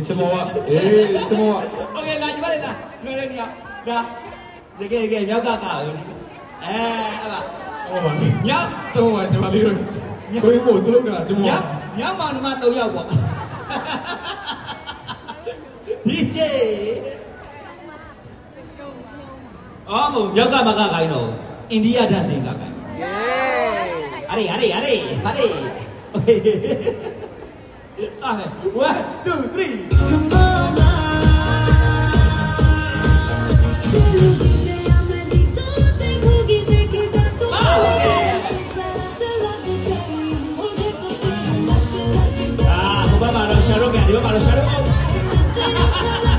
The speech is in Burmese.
ချမောချမောโอเคလာကြပါလေလာလွယ်တယ်မြောက်ဒါတကယ်မြောက်ကကပဲလေအဲ့ပါဟုတ်ပါမြောက်တော့ပါညီမလေးတို့ကိုယ်ကိုသူတို့ကချမောမြောက်မောင်နှမ3ယောက်ပေါ့ဒီကျေအော်မမြောက်ကမကခိုင်းတော့အိန္ဒိယဒတ်စင်ကခိုင်းဟာရေโอเคစမယ်1 2 3ရှာရုပ်ကဒီဘက်မှာတော့ရှာရုပ်